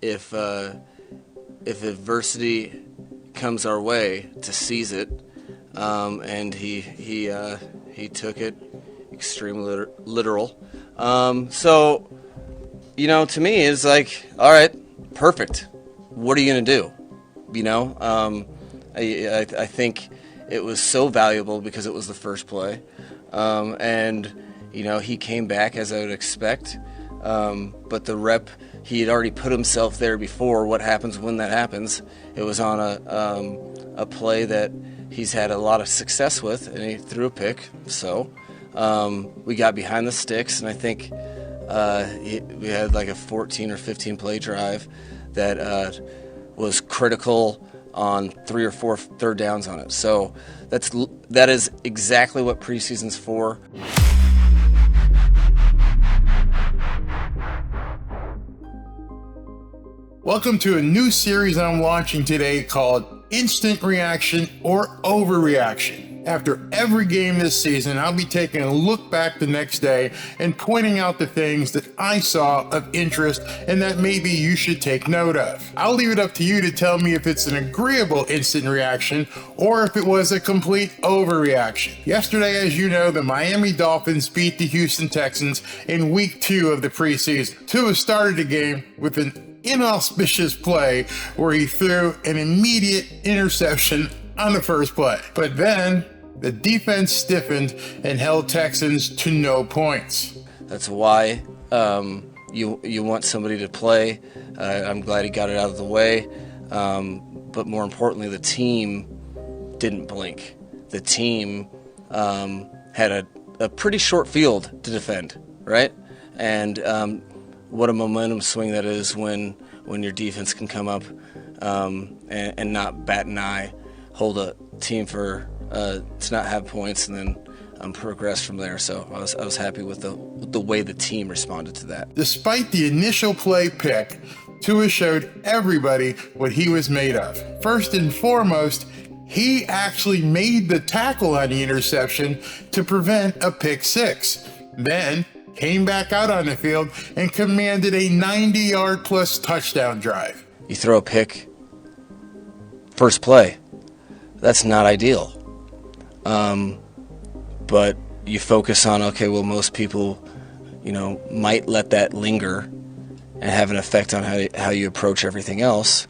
if adversity comes our way, to seize it, and he took it extremely literal. So, to me, it's like, all right, perfect. What are you going to do? I think it was so valuable because it was the first play. And he came back as I would expect. But the rep, he had already put himself there before. What happens when that happens? It was on a play that he's had a lot of success with, and he threw a pick. So we got behind the sticks, and I think we had like a 14 or 15 play drive that was critical on 3 or 4 third downs on it. So that is exactly what preseason's for. Welcome to a new series I'm launching today called Instant Reaction or Overreaction. After every game this season, I'll be taking a look back the next day and pointing out the things that I saw of interest and that maybe you should take note of. I'll leave it up to you to tell me if it's an agreeable instant reaction or if it was a complete overreaction. Yesterday, as you know, the Miami Dolphins beat the Houston Texans in week 2 of the preseason. Tua started the game with an inauspicious play where he threw an immediate interception on the first play. But then the defense stiffened and held Texans to no points. That's why you want somebody to play. I'm glad he got it out of the way. But more importantly, the team didn't blink. The team had a pretty short field to defend, right? And what a momentum swing that is when your defense can come up and not bat an eye, hold a team for to not have points, and then progress from there. So I was happy with the way the team responded to that. Despite the initial play pick, Tua showed everybody what he was made of. First and foremost, he actually made the tackle on the interception to prevent a pick six. Then came back out on the field and commanded a 90-yard plus touchdown drive. You throw a pick, first play. That's not ideal. But you focus on, okay, well, most people, might let that linger and have an effect on how you approach everything else.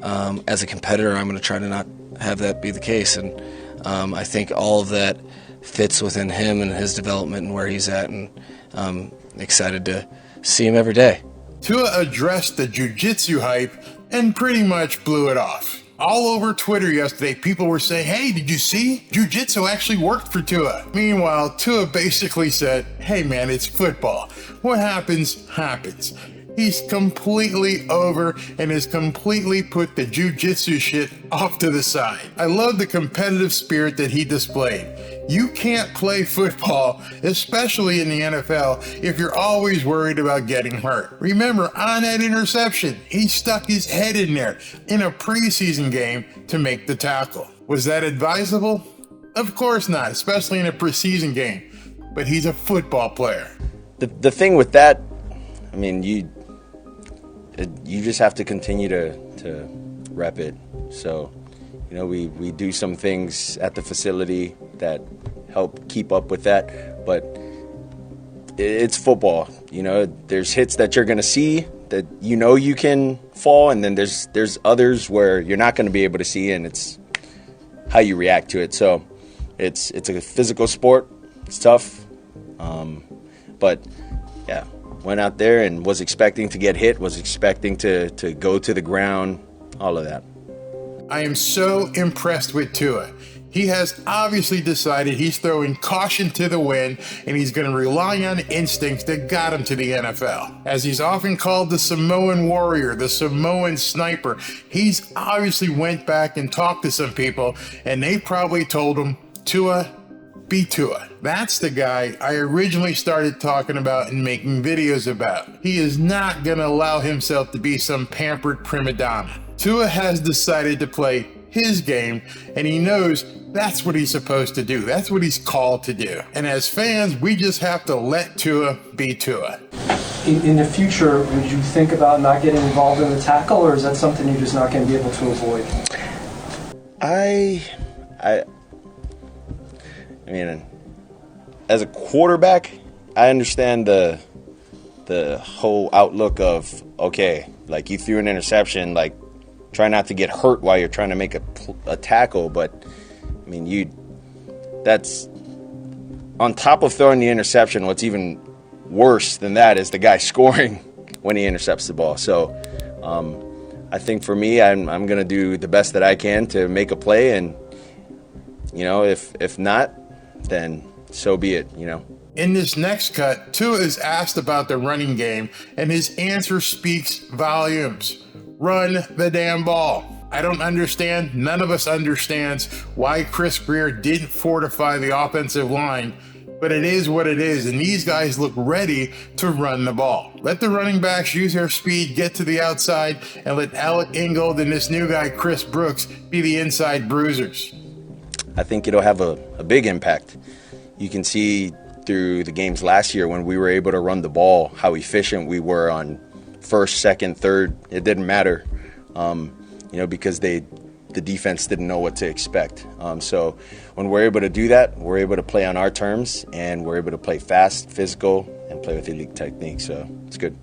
As a competitor, I'm going to try to not have that be the case. And I think all of that fits within him and his development and where he's at, and I'm excited to see him every day. Tua addressed the jiu-jitsu hype and pretty much blew it off. All over Twitter yesterday, people were saying, hey, did you see? Jiu-jitsu actually worked for Tua. Meanwhile, Tua basically said, hey man, it's football. What happens, happens. He's completely over and has completely put the jiu-jitsu shit off to the side. I love the competitive spirit that he displayed. You can't play football, especially in the NFL, if you're always worried about getting hurt. Remember, on that interception, he stuck his head in there in a preseason game to make the tackle. Was that advisable? Of course not, especially in a preseason game. But he's a football player. The thing with that, I mean, you just have to continue to rep it. So, we do some things at the facility that help keep up with that, but it's football. There's hits that you're going to see that you can fall, and then there's others where you're not going to be able to see, and it's how you react to it. So it's a physical sport. It's tough, but yeah, went out there and was expecting to get hit, was expecting to go to the ground, all of that. I am so impressed with Tua. He has obviously decided he's throwing caution to the wind, and he's going to rely on instincts that got him to the NFL. As he's often called the Samoan warrior, the Samoan sniper, he's obviously went back and talked to some people, and they probably told him, Tua, be Tua. That's the guy I originally started talking about and making videos about. He is not going to allow himself to be some pampered prima donna. Tua has decided to play his game, and he knows that's what he's supposed to do. That's what he's called to do. And as fans, we just have to let Tua be Tua. in the future, would you think about not getting involved in the tackle, or is that something you're just not going to be able to avoid? I mean, as a quarterback, I understand the whole outlook of, okay, like you threw an interception, like try not to get hurt while you're trying to make a tackle. But I mean, that's on top of throwing the interception. What's even worse than that is the guy scoring when he intercepts the ball. So I think for me, I'm going to do the best that I can to make a play, and if not, then so be it. In this next cut, Tua is asked about the running game, and his answer speaks volumes. Run the damn ball. I don't understand, none of us understands why Chris Grier didn't fortify the offensive line, but it is what it is, and these guys look ready to run the ball. Let the running backs use their speed, get to the outside, and let Alec Ingold and this new guy, Chris Brooks, be the inside bruisers. I think it'll have a big impact. You can see through the games last year when we were able to run the ball, how efficient we were on first, second, third. It didn't matter, because the defense didn't know what to expect. So when we're able to do that, we're able to play on our terms, and we're able to play fast, physical, and play with elite technique. So it's good.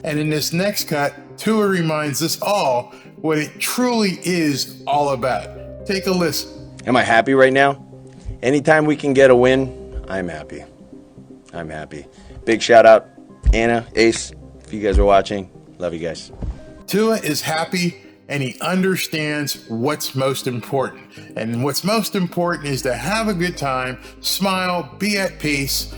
And in this next cut, Tua reminds us all what it truly is all about. Take a listen. Am I happy right now? Anytime we can get a win, I'm happy. I'm happy. Big shout out, Anna, Ace, if you guys are watching. Love you guys. Tua is happy, and he understands what's most important. And what's most important is to have a good time, smile, be at peace,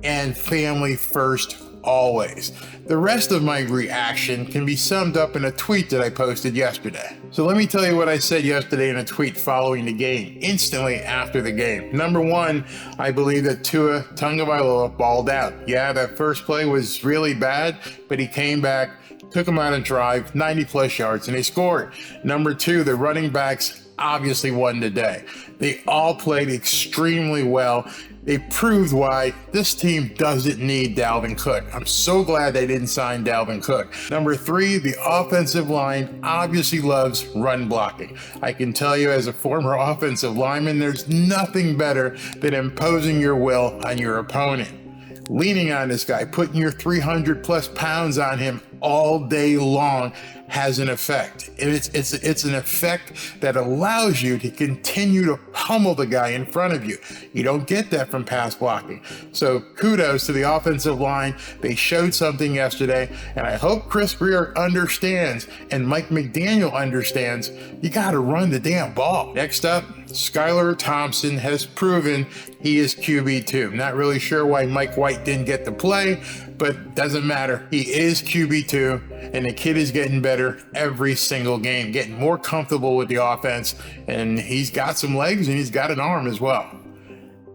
and family first always. The rest of my reaction can be summed up in a tweet that I posted yesterday. So let me tell you what I said yesterday in a tweet following the game, instantly after the game. Number one, I believe that Tua Tagovailoa balled out. Yeah, that first play was really bad, but he came back, took him on a drive, 90 plus yards, and they scored. Number two, the running backs obviously won the day. They all played extremely well. They proved why this team doesn't need Dalvin Cook. I'm so glad they didn't sign Dalvin Cook. Number three, the offensive line obviously loves run blocking. I can tell you as a former offensive lineman, there's nothing better than imposing your will on your opponent. Leaning on this guy, putting your 300 plus pounds on him all day long has an effect. And it's an effect that allows you to continue to pummel the guy in front of you. You don't get that from pass blocking. So kudos to the offensive line. They showed something yesterday, and I hope Chris Grier understands and Mike McDaniel understands you got to run the damn ball. Next up, Skylar Thompson has proven he is QB2. Not really sure why Mike White didn't get to play, but doesn't matter. He is QB2, and the kid is getting better every single game, getting more comfortable with the offense, and he's got some legs and he's got an arm as well.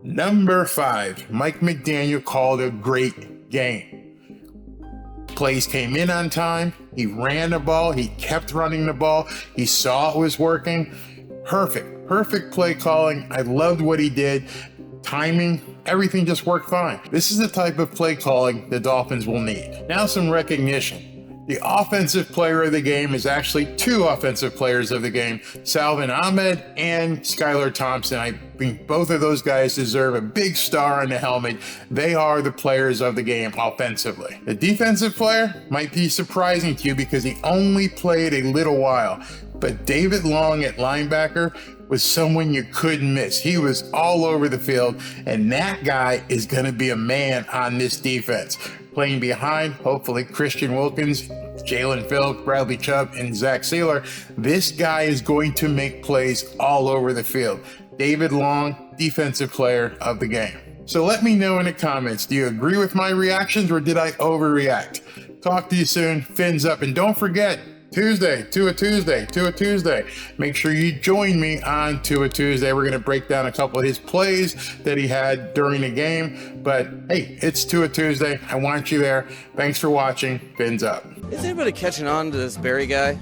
Number 5, Mike McDaniel called a great game. Plays came in on time. He ran the ball. He kept running the ball. He saw it was working. Perfect play calling. I loved what he did. Timing, everything just worked fine. This is the type of play calling the Dolphins will need. Now some recognition. The offensive player of the game is actually 2 offensive players of the game, Salvin Ahmed and Skylar Thompson. I think both of those guys deserve a big star on the helmet. They are the players of the game offensively. The defensive player might be surprising to you because he only played a little while, but David Long at linebacker was someone you couldn't miss. He was all over the field, and that guy is going to be a man on this defense. Playing behind, hopefully, Christian Wilkins, Jalen Phillips, Bradley Chubb, and Zach Sealer. This guy is going to make plays all over the field. David Long, defensive player of the game. So let me know in the comments, do you agree with my reactions or did I overreact? Talk to you soon. Fins up. And don't forget, Tua Tuesday. Make sure you join me on Tua Tuesday. We're going to break down a couple of his plays that he had during the game. But hey, it's Tua Tuesday. I want you there. Thanks for watching. Fins up. Is anybody catching on to this Barry guy?